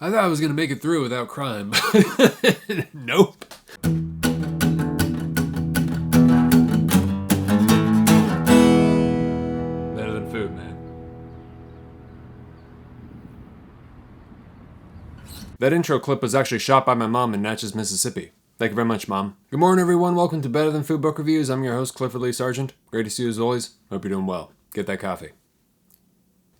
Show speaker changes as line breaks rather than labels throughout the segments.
I thought I was going to make it through without crime. Nope. Better than food, man. That intro clip was actually shot by my mom in Natchez, Mississippi. Thank you very much, Mom. Good morning, everyone. Welcome to Better Than Food Book Reviews. I'm your host, Clifford Lee Sargent. Great to see you as always. Hope you're doing well. Get that coffee.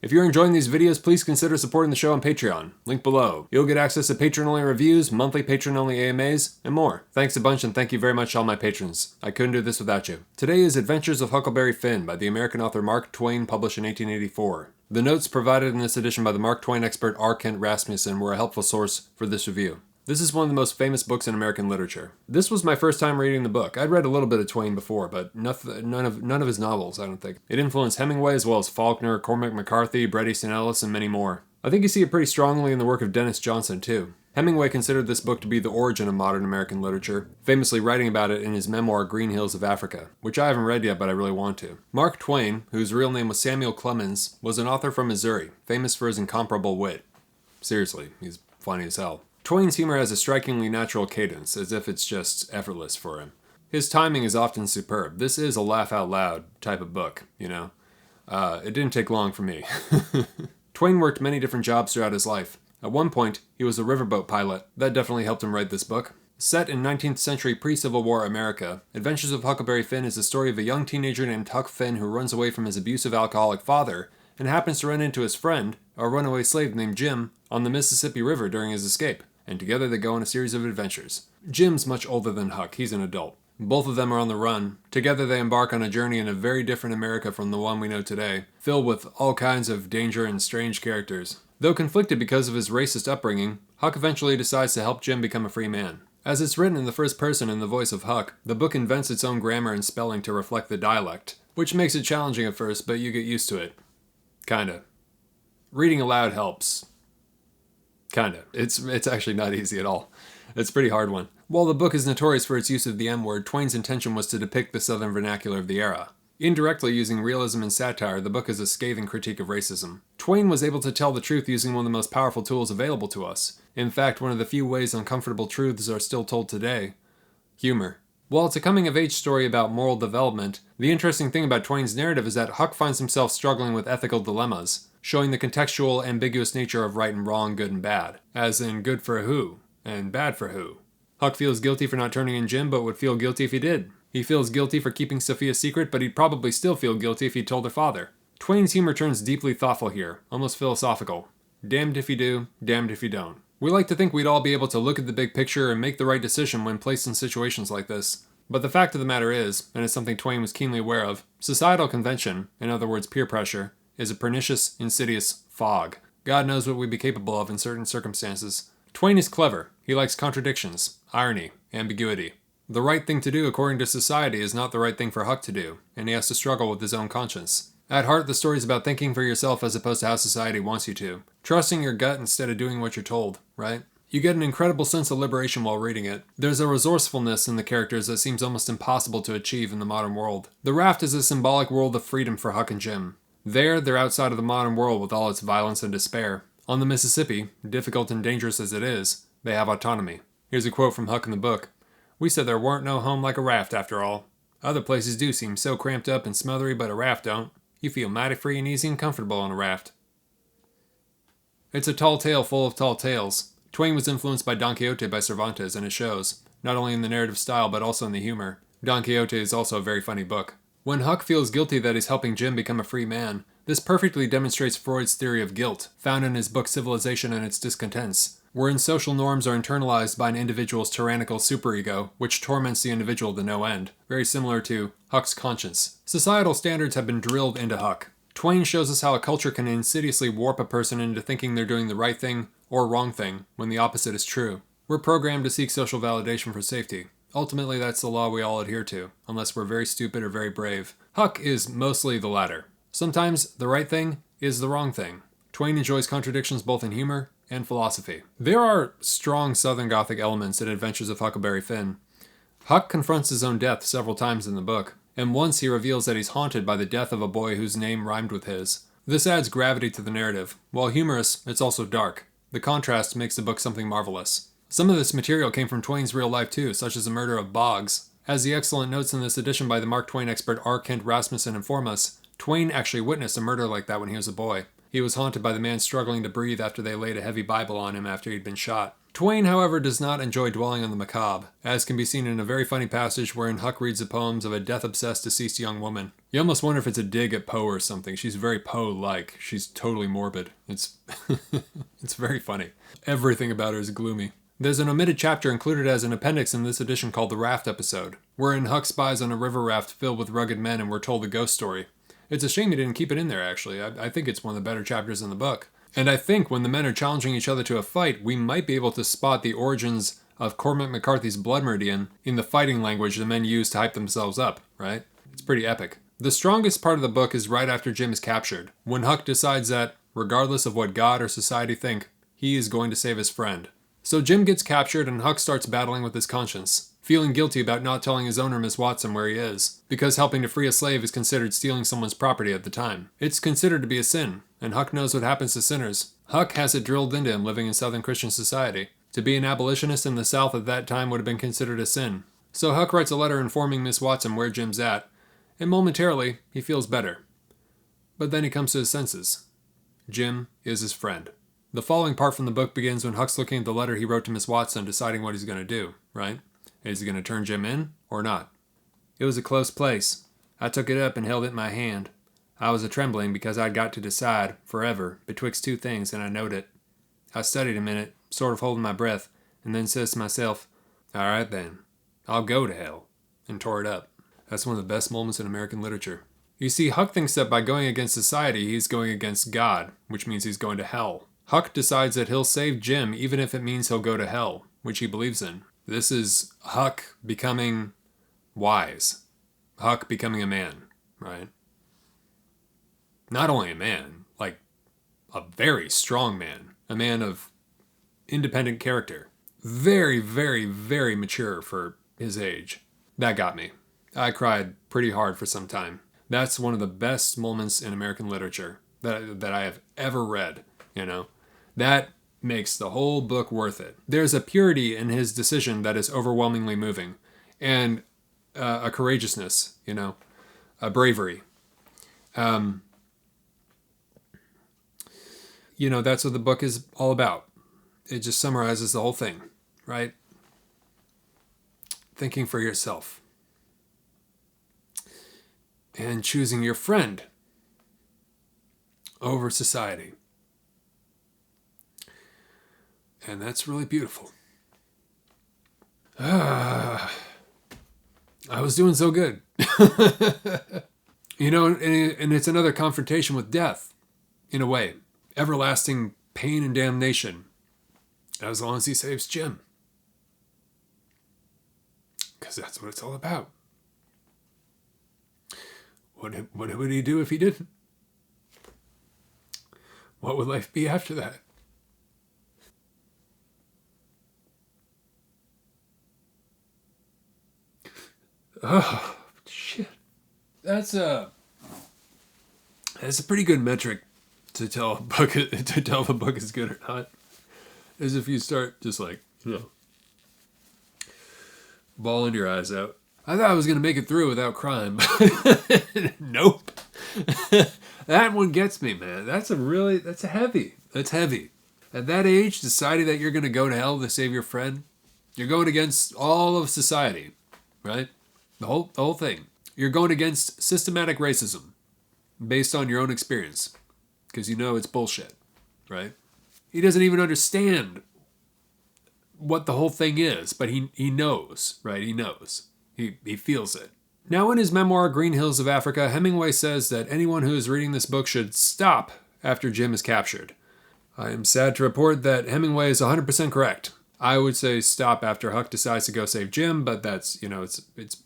If you're enjoying these videos, please consider supporting the show on Patreon. Link below. You'll get access to Patron-Only Reviews, monthly Patron-Only AMAs, and more. Thanks a bunch, and thank you very much to all my patrons. I couldn't do this without you. Today is Adventures of Huckleberry Finn by the American author Mark Twain, published in 1884. The notes provided in this edition by the Mark Twain expert R. Kent Rasmussen were a helpful source for this review. This is one of the most famous books in American literature. This was my first time reading the book. I'd read a little bit of Twain before, but none of his novels, I don't think. It influenced Hemingway as well as Faulkner, Cormac McCarthy, Bret Easton Ellis, and many more. I think you see it pretty strongly in the work of Denis Johnson, too. Hemingway considered this book to be the origin of modern American literature, famously writing about it in his memoir Green Hills of Africa, which I haven't read yet, but I really want to. Mark Twain, whose real name was Samuel Clemens, was an author from Missouri, famous for his incomparable wit. Seriously, he's funny as hell. Twain's humor has a strikingly natural cadence, as if it's just effortless for him. His timing is often superb. This is a laugh-out-loud type of book, you know? It didn't take long for me. Twain worked many different jobs throughout his life. At one point, he was a riverboat pilot. That definitely helped him write this book. Set in 19th century pre-Civil War America, Adventures of Huckleberry Finn is the story of a young teenager named Huck Finn who runs away from his abusive alcoholic father and happens to run into his friend, a runaway slave named Jim, on the Mississippi River during his escape. And together they go on a series of adventures. Jim's much older than Huck, he's an adult. Both of them are on the run. Together they embark on a journey in a very different America from the one we know today, filled with all kinds of danger and strange characters. Though conflicted because of his racist upbringing, Huck eventually decides to help Jim become a free man. As it's written in the first person in the voice of Huck, the book invents its own grammar and spelling to reflect the dialect, which makes it challenging at first, but you get used to it. Kinda. Reading aloud helps. Kinda. It's actually not easy at all. It's a pretty hard one. While the book is notorious for its use of the M-word, Twain's intention was to depict the Southern vernacular of the era. Indirectly using realism and satire, the book is a scathing critique of racism. Twain was able to tell the truth using one of the most powerful tools available to us. In fact, one of the few ways uncomfortable truths are still told today. Humor. While it's a coming-of-age story about moral development, the interesting thing about Twain's narrative is that Huck finds himself struggling with ethical dilemmas, showing the contextual, ambiguous nature of right and wrong, good and bad, as in good for who, and bad for who. Huck feels guilty for not turning in Jim, but would feel guilty if he did. He feels guilty for keeping Sophia's secret, but he'd probably still feel guilty if he'd told her father. Twain's humor turns deeply thoughtful here, almost philosophical. Damned if you do, damned if you don't. We like to think we'd all be able to look at the big picture and make the right decision when placed in situations like this. But the fact of the matter is, and it's something Twain was keenly aware of, societal convention, in other words peer pressure, is a pernicious, insidious fog. God knows what we'd be capable of in certain circumstances. Twain is clever. He likes contradictions, irony, ambiguity. The right thing to do according to society is not the right thing for Huck to do, and he has to struggle with his own conscience. At heart, the story is about thinking for yourself as opposed to how society wants you to. Trusting your gut instead of doing what you're told, right? You get an incredible sense of liberation while reading it. There's a resourcefulness in the characters that seems almost impossible to achieve in the modern world. The raft is a symbolic world of freedom for Huck and Jim. There, they're outside of the modern world with all its violence and despair. On the Mississippi, difficult and dangerous as it is, they have autonomy. Here's a quote from Huck in the book. "We said there weren't no home like a raft after all. Other places do seem so cramped up and smothery, but a raft don't. You feel mighty free and easy and comfortable on a raft." It's a tall tale full of tall tales. Twain was influenced by Don Quixote by Cervantes, and it shows, not only in the narrative style but also in the humor. Don Quixote is also a very funny book. When Huck feels guilty that he's helping Jim become a free man, this perfectly demonstrates Freud's theory of guilt, found in his book Civilization and Its Discontents, wherein social norms are internalized by an individual's tyrannical superego, which torments the individual to no end, very similar to Huck's conscience. Societal standards have been drilled into Huck. Twain shows us how a culture can insidiously warp a person into thinking they're doing the right thing or wrong thing, when the opposite is true. We're programmed to seek social validation for safety. Ultimately, that's the law we all adhere to, unless we're very stupid or very brave. Huck is mostly the latter. Sometimes the right thing is the wrong thing. Twain enjoys contradictions both in humor and philosophy. There are strong Southern Gothic elements in Adventures of Huckleberry Finn. Huck confronts his own death several times in the book, and once he reveals that he's haunted by the death of a boy whose name rhymed with his. This adds gravity to the narrative. While humorous, it's also dark. The contrast makes the book something marvelous. Some of this material came from Twain's real life too, such as the murder of Boggs. As the excellent notes in this edition by the Mark Twain expert R. Kent Rasmussen inform us, Twain actually witnessed a murder like that when he was a boy. He was haunted by the man struggling to breathe after they laid a heavy Bible on him after he'd been shot. Twain, however, does not enjoy dwelling on the macabre, as can be seen in a very funny passage wherein Huck reads the poems of a death-obsessed deceased young woman. You almost wonder if it's a dig at Poe or something. She's very Poe-like. She's totally morbid. It's it's very funny. Everything about her is gloomy. There's an omitted chapter included as an appendix in this edition called the Raft Episode, wherein Huck spies on a river raft filled with rugged men and we're told the ghost story. It's a shame he didn't keep it in there, actually. I think it's one of the better chapters in the book. And I think when the men are challenging each other to a fight, we might be able to spot the origins of Cormac McCarthy's Blood Meridian in the fighting language the men use to hype themselves up, right? It's pretty epic. The strongest part of the book is right after Jim is captured, when Huck decides that, regardless of what God or society think, he is going to save his friend. So Jim gets captured and Huck starts battling with his conscience, feeling guilty about not telling his owner, Miss Watson, where he is, because helping to free a slave is considered stealing someone's property at the time. It's considered to be a sin, and Huck knows what happens to sinners. Huck has it drilled into him living in Southern Christian society. To be an abolitionist in the South at that time would have been considered a sin. So Huck writes a letter informing Miss Watson where Jim's at, and momentarily, he feels better. But then he comes to his senses. Jim is his friend. The following part from the book begins when Huck's looking at the letter he wrote to Miss Watson, deciding what he's going to do, right? Is he going to turn Jim in or not? It was a close place. I took it up and held it in my hand. I was a-trembling because I'd got to decide, forever, betwixt two things, and I knowed it. I studied a minute, sort of holding my breath, and then says to myself, all right then, I'll go to hell, and tore it up. That's one of the best moments in American literature. You see, Huck thinks that by going against society, he's going against God, which means he's going to hell. Huck decides that he'll save Jim even if it means he'll go to hell, which he believes in. This is Huck becoming wise. Huck becoming a man, right? Not only a man, like a very strong man. A man of independent character. Very, very, very mature for his age. That got me. I cried pretty hard for some time. That's one of the best moments in American literature that I have ever read, you know? That makes the whole book worth it. There's a purity in his decision that is overwhelmingly moving, and a courageousness, you know, a bravery. You know, that's what the book is all about. It just summarizes the whole thing, right? Thinking for yourself. And choosing your friend over society. And that's really beautiful. I was doing so good. You know, and it's another confrontation with death, in a way. Everlasting pain and damnation, as long as he saves Jim. Because that's what it's all about. What would he do if he didn't? What would life be after that? Oh, shit. That's a pretty good metric to tell if a book is good or not. Is if you start just like, you know, bawling your eyes out. I thought I was going to make it through without crying, but nope. That one gets me, man. That's heavy. That's heavy. At that age, deciding that you're going to go to hell to save your friend, you're going against all of society, right? The whole thing. You're going against systematic racism based on your own experience because you know it's bullshit, right? He doesn't even understand what the whole thing is, but he knows, right? He knows. He feels it. Now, in his memoir, Green Hills of Africa, Hemingway says that anyone who is reading this book should stop after Jim is captured. I am sad to report that Hemingway is 100% correct. I would say stop after Huck decides to go save Jim, but that's, you know, it's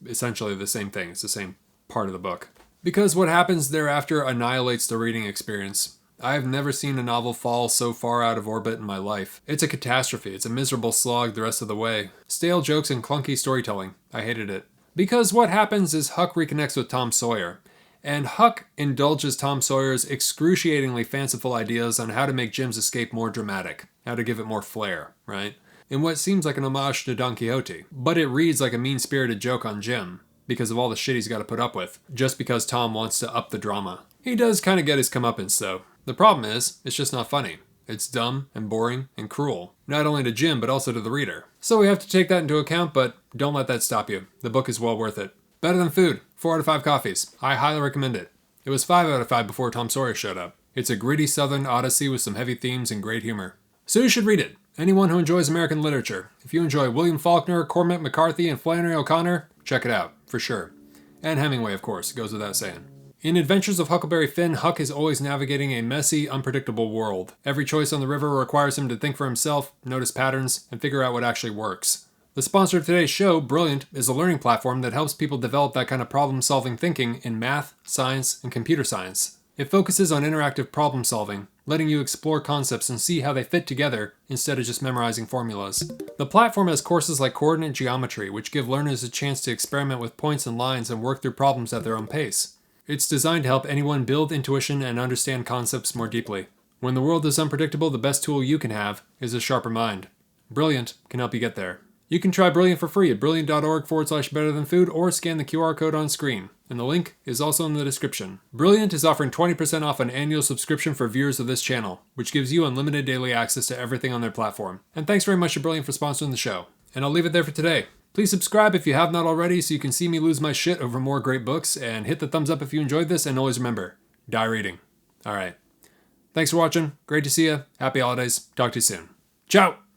essentially the same thing. It's the same part of the book. Because what happens thereafter annihilates the reading experience. I have never seen a novel fall so far out of orbit in my life. It's a catastrophe. It's a miserable slog the rest of the way. Stale jokes and clunky storytelling. I hated it. Because what happens is Huck reconnects with Tom Sawyer. And Huck indulges Tom Sawyer's excruciatingly fanciful ideas on how to make Jim's escape more dramatic. how to give it more flair, right? In what seems like an homage to Don Quixote, but it reads like a mean-spirited joke on Jim, because of all the shit he's got to put up with, just because Tom wants to up the drama. He does kind of get his comeuppance, though. The problem is, it's just not funny. It's dumb and boring and cruel, not only to Jim, but also to the reader. So we have to take that into account, but don't let that stop you. The book is well worth it. Better Than Food, 4 out of 5 coffees. I highly recommend it. It was 5 out of 5 before Tom Sawyer showed up. It's a gritty southern odyssey with some heavy themes and great humor. So you should read it. Anyone who enjoys American literature. If you enjoy William Faulkner, Cormac McCarthy, and Flannery O'Connor, check it out, for sure. And Hemingway, of course, goes without saying. In Adventures of Huckleberry Finn, Huck is always navigating a messy, unpredictable world. Every choice on the river requires him to think for himself, notice patterns, and figure out what actually works. The sponsor of today's show, Brilliant, is a learning platform that helps people develop that kind of problem-solving thinking in math, science, and computer science. It focuses on interactive problem solving, letting you explore concepts and see how they fit together instead of just memorizing formulas. The platform has courses like coordinate geometry, which give learners a chance to experiment with points and lines and work through problems at their own pace. It's designed to help anyone build intuition and understand concepts more deeply. When the world is unpredictable, the best tool you can have is a sharper mind. Brilliant can help you get there. You can try Brilliant for free at brilliant.org/betterthanfood or scan the QR code on screen, and the link is also in the description. Brilliant is offering 20% off an annual subscription for viewers of this channel, which gives you unlimited daily access to everything on their platform. And thanks very much to Brilliant for sponsoring the show. And I'll leave it there for today. Please subscribe if you have not already so you can see me lose my shit over more great books, and hit the thumbs up if you enjoyed this, and always remember, die reading. Alright. Thanks for watching. Great to see you. Happy holidays. Talk to you soon. Ciao!